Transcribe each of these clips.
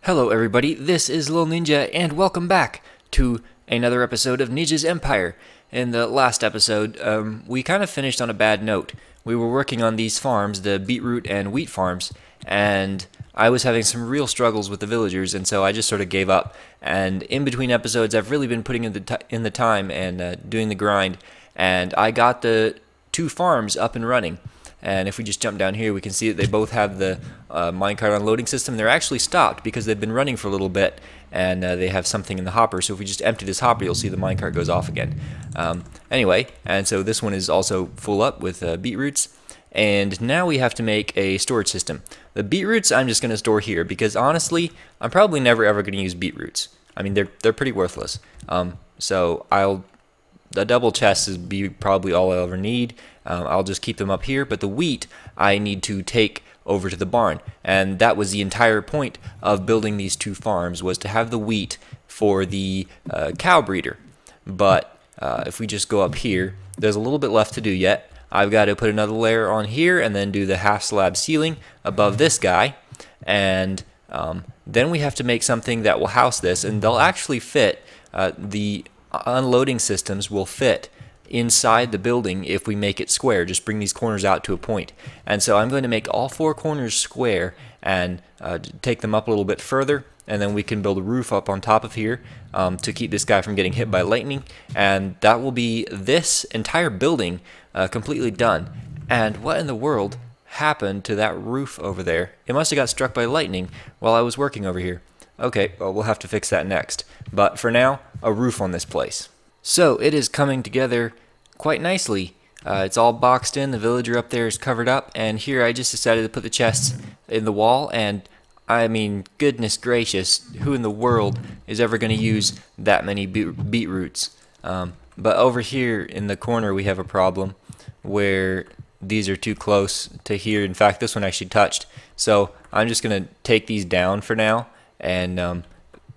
Hello everybody, this is Lil Ninja, and welcome back to another episode of Neenja's Empire. In the last episode, we kind of finished on a bad note. We were working on these farms, the beetroot and wheat farms, and I was having some real struggles with the villagers, and so I just sort of gave up. And in between episodes, I've really been putting in the time and doing the grind, and I got the two farms up and running. And if we just jump down here, we can see that they both have the minecart unloading system. They're actually stopped because they've been running for a little bit, and they have something in the hopper. So if we just empty this hopper, you'll see the minecart goes off again. Anyway, and so this one is also full up with beetroots. And now we have to make a storage system. The beetroots I'm just going to store here because honestly, I'm probably never ever going to use beetroots. I mean, they're pretty worthless. So the double chest is probably all I'll ever need. I'll just keep them up here, but the wheat I need to take over to the barn, and that was the entire point of building these two farms, was to have the wheat for the cow breeder. But if we just go up here, there's a little bit left to do yet. I've got to put another layer on here and then do the half slab ceiling above this guy, and then we have to make something that will house this, and they'll actually fit. The unloading systems will fit inside the building if we make it square. Just bring these corners out to a point. And so I'm going to make all four corners square and take them up a little bit further, and then we can build a roof up on top of here to keep this guy from getting hit by lightning, and that will be this entire building completely done. And what in the world happened to that roof over there? It must have got struck by lightning while I was working over here. Okay, well, we'll have to fix that next. But for now, a roof on this place. So it is coming together quite nicely. It's all boxed in, the villager up there is covered up, and here I just decided to put the chests in the wall, and I mean, goodness gracious, who in the world is ever going to use that many beetroots? But over here in the corner we have a problem where these are too close to here. In fact, this one actually touched. So I'm just going to take these down for now, and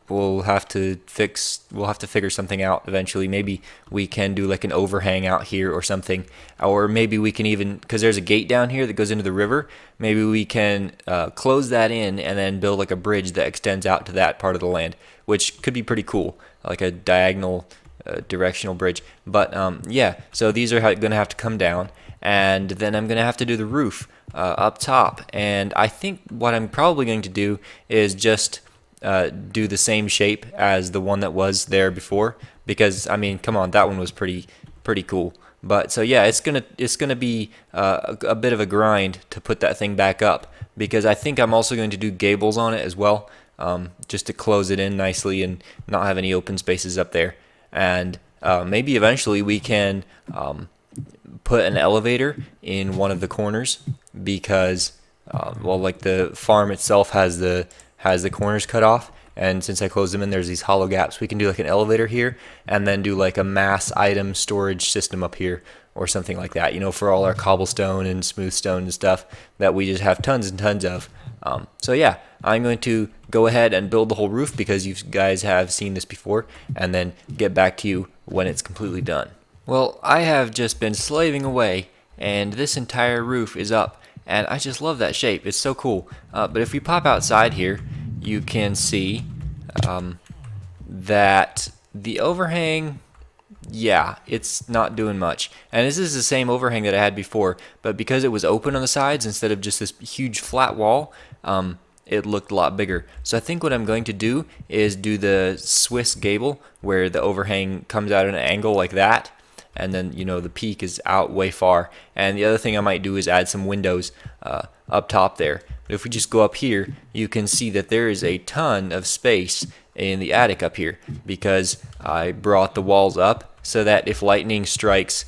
we'll have to figure something out eventually. Maybe we can do like an overhang out here or something, or maybe we can even, because there's a gate down here that goes into the river, maybe we can close that in and then build like a bridge that extends out to that part of the land, which could be pretty cool, like a diagonal directional bridge. But yeah, so these are going to have to come down, and then I'm going to have to do the roof up top. And I think what I'm probably going to do is just do the same shape as the one that was there before, because I mean, come on, that one was pretty cool. But so yeah, it's gonna be a bit of a grind to put that thing back up, because I think I'm also going to do gables on it as well, just to close it in nicely and not have any open spaces up there. And maybe eventually we can put an elevator in one of the corners, because well, like the farm itself has the corners cut off, and since I closed them in, there's these hollow gaps. We can do like an elevator here, and then do like a mass item storage system up here or something like that, you know, for all our cobblestone and smooth stone and stuff that we just have tons and tons of. So yeah, I'm going to go ahead and build the whole roof, because you guys have seen this before, and then get back to you when it's completely done. Well, I have just been slaving away, and this entire roof is up, and I just love that shape. It's so cool. But if we pop outside here, you can see that the overhang, yeah, it's not doing much. And this is the same overhang that I had before, but because it was open on the sides instead of just this huge flat wall, it looked a lot bigger. So I think what I'm going to do is do the Swiss gable, where the overhang comes out at an angle like that, and then, you know, the peak is out way far. And the other thing I might do is add some windows up top there. But if we just go up here, you can see that there is a ton of space in the attic up here, because I brought the walls up so that if lightning strikes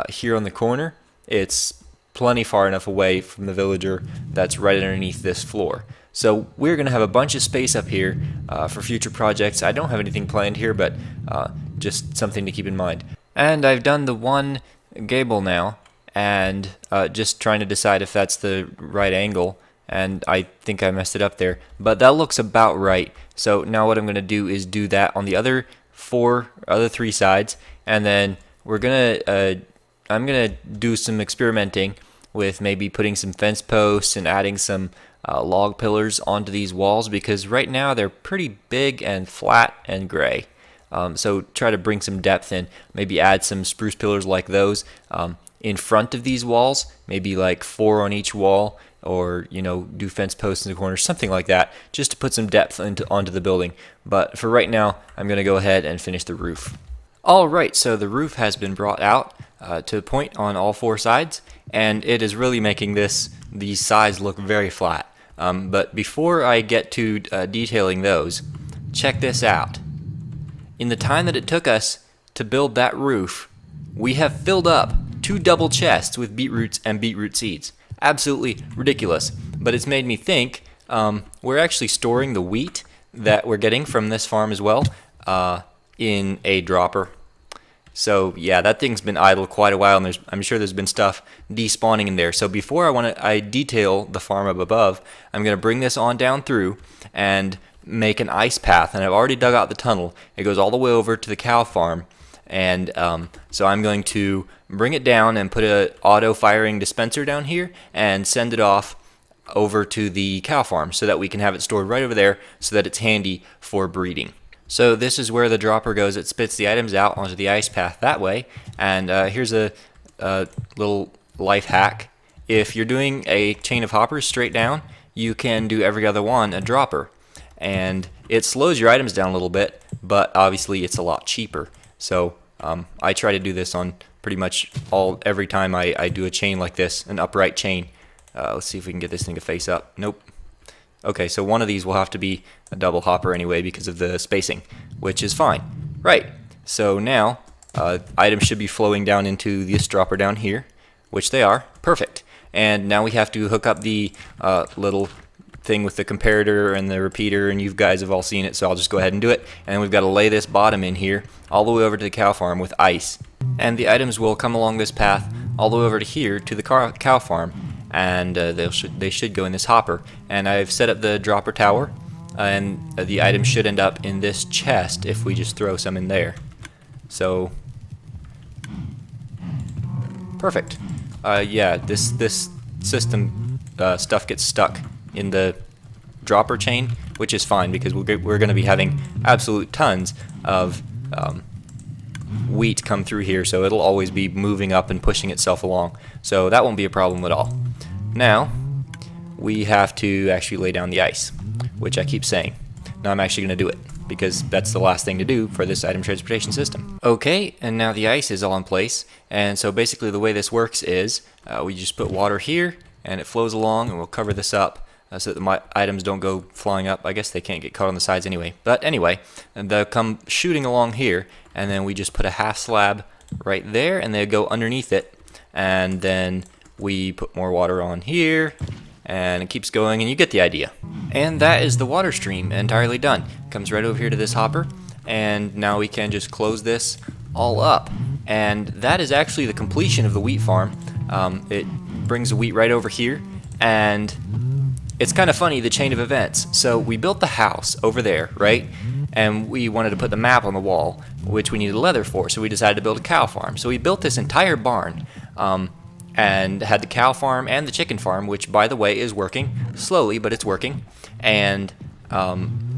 here on the corner, it's plenty far enough away from the villager that's right underneath this floor. So we're going to have a bunch of space up here for future projects. I don't have anything planned here, but just something to keep in mind. And I've done the one gable now, and just trying to decide if that's the right angle, and I think I messed it up there, but that looks about right. So now what I'm going to do is do that on the other three sides, and then I'm gonna do some experimenting with maybe putting some fence posts and adding some log pillars onto these walls, because right now they're pretty big and flat and gray. So try to bring some depth in, maybe add some spruce pillars like those in front of these walls, maybe like 4 on each wall, or do fence posts in the corners, something like that, just to put some depth onto the building. But for right now, I'm going to go ahead and finish the roof. Alright, so the roof has been brought out to a point on all 4 sides, and it is really making these sides look very flat. But before I get to detailing those, check this out. In the time that it took us to build that roof, we have filled up 2 double chests with beetroots and beetroot seeds. Absolutely ridiculous. But it's made me think we're actually storing the wheat that we're getting from this farm as well in a dropper. So yeah, that thing's been idle quite a while, and I'm sure there's been stuff despawning in there. So before I detail the farm up above, I'm going to bring this on down through and make an ice path, and I've already dug out the tunnel. It goes all the way over to the cow farm, and so I'm going to bring it down and put a auto firing dispenser down here and send it off over to the cow farm so that we can have it stored right over there so that it's handy for breeding. So this is where the dropper goes. It spits the items out onto the ice path that way, and here's a little life hack. If you're doing a chain of hoppers straight down, you can do every other one a dropper, and it slows your items down a little bit, but obviously it's a lot cheaper. So I try to do this on pretty much every time I do a chain like this, an upright chain. Let's see if we can get this thing to face up. Nope. Okay, so one of these will have to be a double hopper anyway because of the spacing, which is fine. Right, so now items should be flowing down into this dropper down here, which they are. Perfect. And now we have to hook up the little thing with the comparator and the repeater, and you guys have all seen it, so I'll just go ahead and do it. And we've got to lay this bottom in here all the way over to the cow farm with ice. And the items will come along this path all the way over to here to the cow farm, and they should go in this hopper. And I've set up the dropper tower, and the items should end up in this chest if we just throw some in there. So perfect. Yeah, this system stuff gets stuck in the dropper chain, which is fine because we're going to be having absolute tons of wheat come through here, so it'll always be moving up and pushing itself along. So that won't be a problem at all. Now we have to actually lay down the ice, which I keep saying. Now I'm actually going to do it because that's the last thing to do for this item transportation system. Okay, and now the ice is all in place, and so basically the way this works is we just put water here and it flows along, and we'll cover this up so that the items don't go flying up. I guess they can't get caught on the sides anyway. But anyway, they'll come shooting along here, and then we just put a half slab right there, and they go underneath it. And then we put more water on here, and it keeps going, and you get the idea. And that is the water stream entirely done. Comes right over here to this hopper, and now we can just close this all up. And that is actually the completion of the wheat farm. It brings the wheat right over here, and it's kind of funny, the chain of events. So we built the house over there, right? And we wanted to put the map on the wall, which we needed leather for, so we decided to build a cow farm. So we built this entire barn, and had the cow farm and the chicken farm, which, by the way, is working slowly, but it's working. And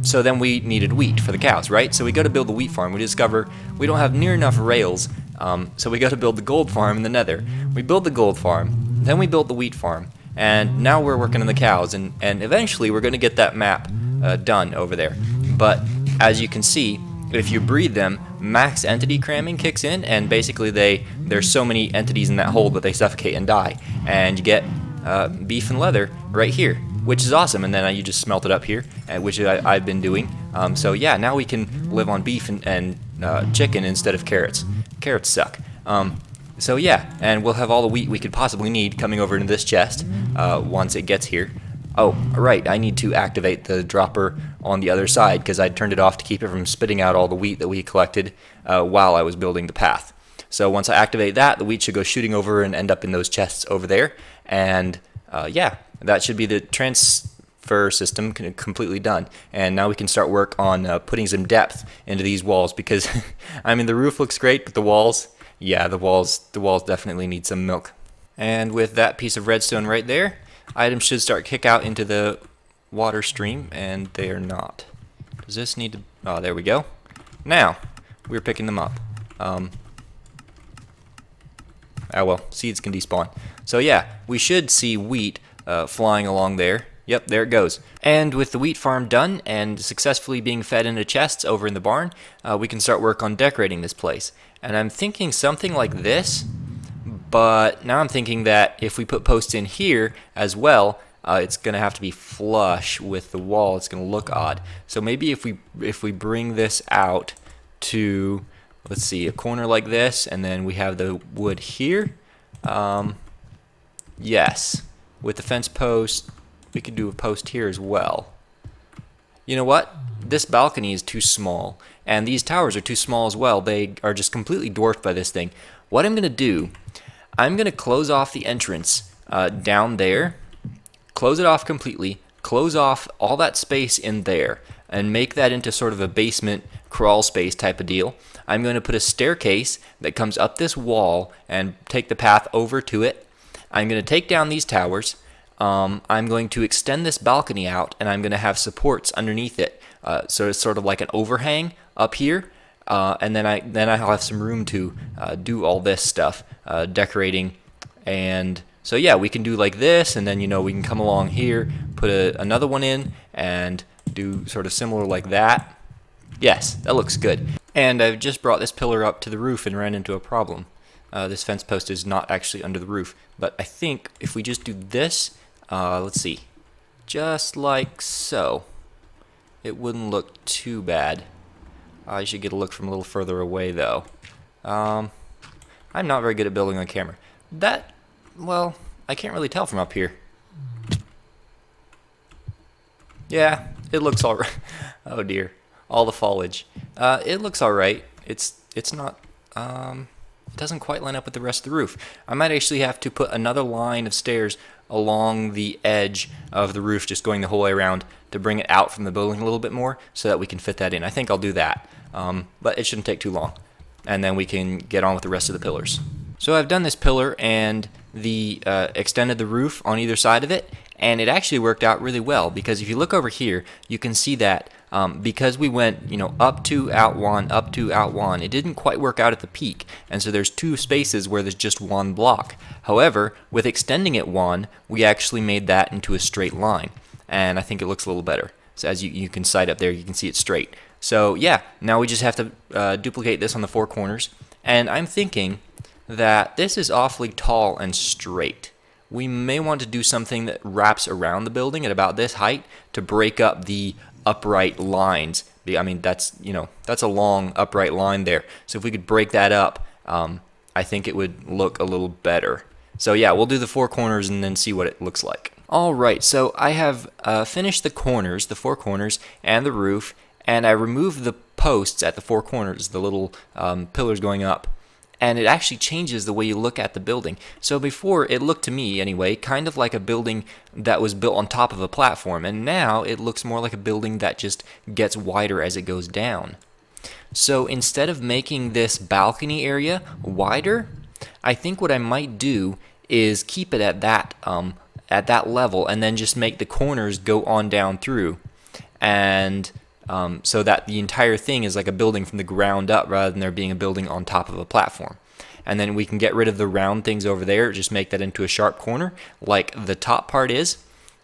so then we needed wheat for the cows, right? So we go to build the wheat farm. We discover we don't have near enough rails, so we go to build the gold farm in the nether. We build the gold farm, then we build the wheat farm, and now we're working on the cows, and eventually we're going to get that map done over there. But as you can see, if you breed them, max entity cramming kicks in, and basically there's so many entities in that hole that they suffocate and die, and you get beef and leather right here, which is awesome. And then you just smelt it up here, which I've been doing. So yeah, now we can live on beef and chicken instead of carrots. Carrots suck. So yeah, and we'll have all the wheat we could possibly need coming over into this chest once it gets here. Oh, right, I need to activate the dropper on the other side because I turned it off to keep it from spitting out all the wheat that we collected while I was building the path. So once I activate that, the wheat should go shooting over and end up in those chests over there. And yeah, that should be the transfer system completely done. And now we can start work on putting some depth into these walls because, I mean, the roof looks great, but the walls, yeah, the walls definitely need some milk. And with that piece of redstone right there, items should start kick out into the water stream, and they are not. Does this need to... Oh, there we go. Now, we're picking them up. Oh well, seeds can despawn. So yeah, we should see wheat flying along there. Yep, there it goes. And with the wheat farm done and successfully being fed into chests over in the barn, we can start work on decorating this place. And I'm thinking something like this, but now I'm thinking that if we put posts in here as well, it's going to have to be flush with the wall. It's going to look odd. So maybe if we bring this out to, let's see, a corner like this, and then we have the wood here. Yes, with the fence post, we could do a post here as well. You know what? This balcony is too small, and these towers are too small as well. They are just completely dwarfed by this thing. What I'm going to do, I'm going to close off the entrance down there, close it off completely, close off all that space in there, and make that into sort of a basement crawl space type of deal. I'm going to put a staircase that comes up this wall and take the path over to it. I'm going to take down these towers. I'm going to extend this balcony out, and I'm going to have supports underneath it. So it's sort of like an overhang up here, and then I'll have some room to do all this stuff, decorating. And so yeah, we can do like this, and then we can come along here, put another one in, and do sort of similar like that. Yes, that looks good. And I've just brought this pillar up to the roof and ran into a problem. This fence post is not actually under the roof, but I think if we just do this, let's see, just like so, it wouldn't look too bad. I should get a look from a little further away though. I'm not very good at building on camera. Well, I can't really tell from up here. Yeah, it looks alright. Oh dear, all the foliage. It looks alright. It's not, it doesn't quite line up with the rest of the roof. I might actually have to put another line of stairs along the edge of the roof, just going the whole way around, to bring it out from the building a little bit more so that we can fit that in. I think I'll do that, but it shouldn't take too long, and then we can get on with the rest of the pillars. So I've done this pillar and extended the roof on either side of it, and it actually worked out really well, because if you look over here, you can see that because we went up to out one, up to out one, it didn't quite work out at the peak, and so there's two spaces where there's just one block. However, with extending it one, we actually made that into a straight line, and I think it looks a little better. So as you can sight up there, you can see it straight. So yeah, now we just have to duplicate this on the four corners, and I'm thinking that this is awfully tall and straight. We may want to do something that wraps around the building at about this height to break up the upright lines. I mean, that's a long upright line there. So if we could break that up, I think it would look a little better. So yeah, we'll do the four corners and then see what it looks like. Alright, so I have finished the corners, the four corners, and the roof, and I removed the posts at the four corners, the little pillars going up. And it actually changes the way you look at the building. So before, it looked to me anyway kind of like a building that was built on top of a platform, and now it looks more like a building that just gets wider as it goes down. So instead of making this balcony area wider, I think what I might do is keep it at that level, and then just make the corners go on down through, and so that the entire thing is like a building from the ground up rather than there being a building on top of a platform. And then we can get rid of the round things over there, just make that into a sharp corner like the top part is.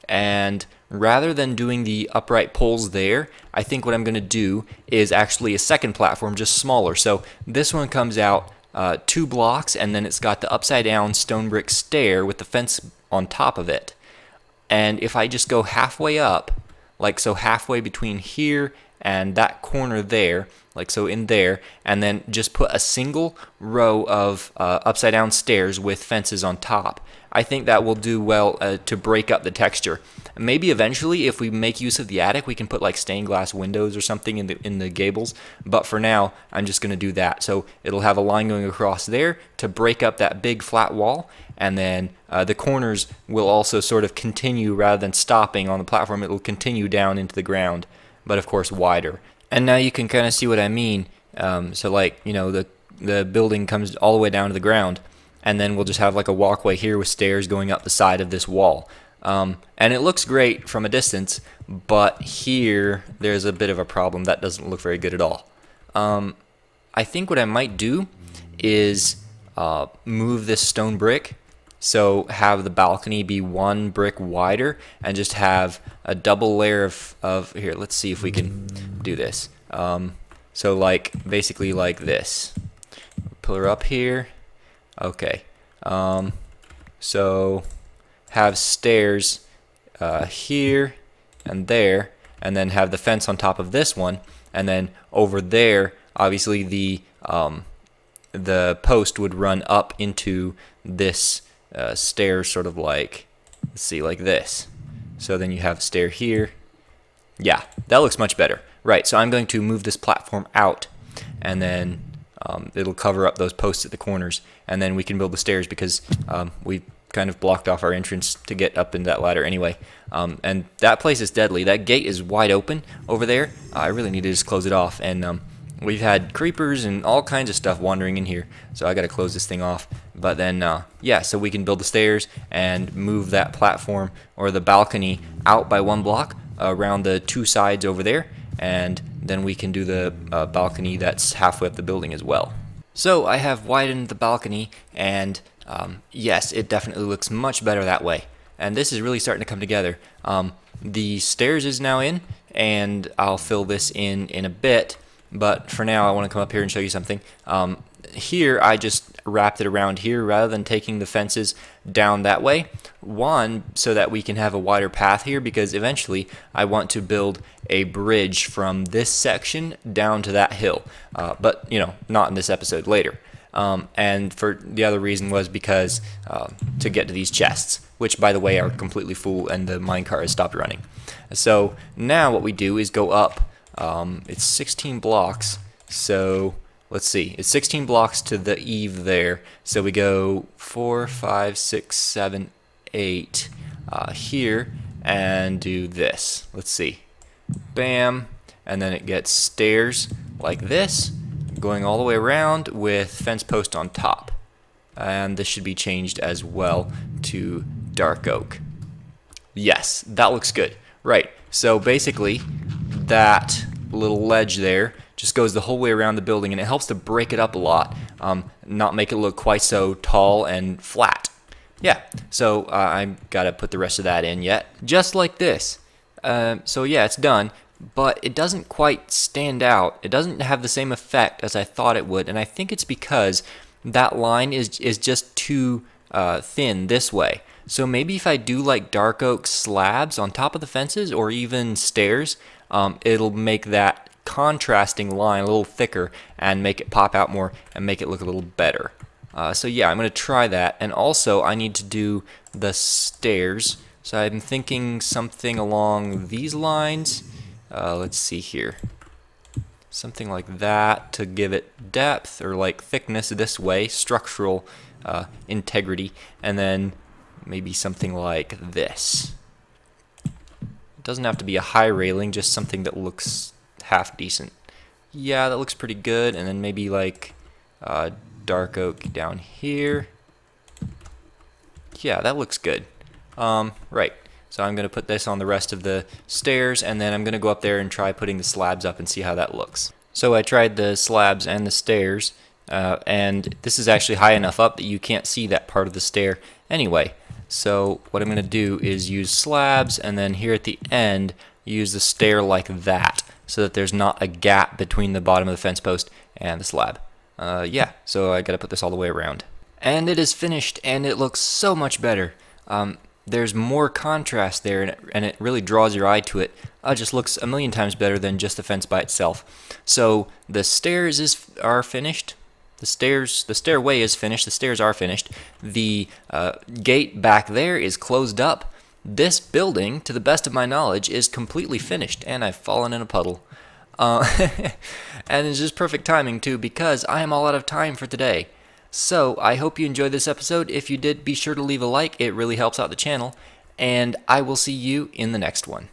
And rather than doing the upright poles there, I think what I'm going to do is actually a second platform, just smaller. So this one comes out 2 blocks, and then it's got the upside down stone brick stair with the fence on top of it. And if I just go halfway up, like so halfway between here and that corner there, like so in there, and then just put a single row of upside down stairs with fences on top, I think that will do well to break up the texture. Maybe eventually, if we make use of the attic, we can put like stained glass windows or something in the gables, but for now I'm just going to do that. So it'll have a line going across there to break up that big flat wall, and then the corners will also sort of continue, rather than stopping on the platform, it will continue down into the ground, but of course wider. And now you can kind of see what I mean. So like, the building comes all the way down to the ground, and then we'll just have like a walkway here with stairs going up the side of this wall. And it looks great from a distance, but here there's a bit of a problem. That doesn't look very good at all. I think what I might do is move this stone brick, so have the balcony be one brick wider and just have a double layer of here, let's see if we can do this. So like basically like this. Pillar up here. Okay. So have stairs here and there, and then have the fence on top of this one, and then over there obviously the post would run up into this stair, sort of like, let's see, like this. So then you have a stair here. Yeah, that looks much better. Right, so I'm going to move this platform out, and then it'll cover up those posts at the corners, and then we can build the stairs because we kind of blocked off our entrance to get up in that ladder anyway. And that place is deadly. That gate is wide open over there. I really need to just close it off, and we've had creepers and all kinds of stuff wandering in here, so I got to close this thing off. But then, yeah, so we can build the stairs and move that platform or the balcony out by one block around the two sides over there, and then we can do the balcony that's halfway up the building as well. So I have widened the balcony, and yes, it definitely looks much better that way. And this is really starting to come together. The stairs is now in, and I'll fill this in a bit. But for now, I want to come up here and show you something. Here, I just wrapped it around here rather than taking the fences down that way. One, so that we can have a wider path here, because eventually I want to build a bridge from this section down to that hill. But, you know, not in this episode, later. And for the other reason was because to get to these chests, which, by the way, are completely full and the minecart has stopped running. So now what we do is go up. It's 16 blocks, so let's see, it's 16 blocks to the eave there, so we go 4, 5, 6, 7, 8 here, and do this. Let's see, bam, and then it gets stairs like this, going all the way around with fence post on top. And this should be changed as well to dark oak. Yes, that looks good. Right, so basically that little ledge there just goes the whole way around the building, and it helps to break it up a lot, not make it look quite so tall and flat. Yeah, so I've got to put the rest of that in yet, just like this. So yeah, it's done, but it doesn't quite stand out. It doesn't have the same effect as I thought it would, and I think it's because that line is just too thin this way. So maybe if I do like dark oak slabs on top of the fences, or even stairs, it'll make that contrasting line a little thicker and make it pop out more and make it look a little better. So yeah, I'm going to try that. And also I need to do the stairs. So I'm thinking something along these lines. Let's see here. Something like that to give it depth, or like thickness this way, structural integrity, and then maybe something like this. It doesn't have to be a high railing, just something that looks half decent. Yeah, that looks pretty good. And then maybe like dark oak down here. Yeah, that looks good. Right, so I'm going to put this on the rest of the stairs, and then I'm going to go up there and try putting the slabs up and see how that looks. So I tried the slabs and the stairs, and this is actually high enough up that you can't see that part of the stair anyway. So what I'm going to do is use slabs, and then here at the end use the stair like that, so that there's not a gap between the bottom of the fence post and the slab. Yeah, so I got to put this all the way around. And it is finished, and it looks so much better. There's more contrast there, and it really draws your eye to it. It just looks a million times better than just the fence by itself. So the stairs are finished. The stairway is finished. The stairs are finished. The gate back there is closed up. This building, to the best of my knowledge, is completely finished, and I've fallen in a puddle. And it's just perfect timing too, because I am all out of time for today. So I hope you enjoyed this episode. If you did, be sure to leave a like. It really helps out the channel, and I will see you in the next one.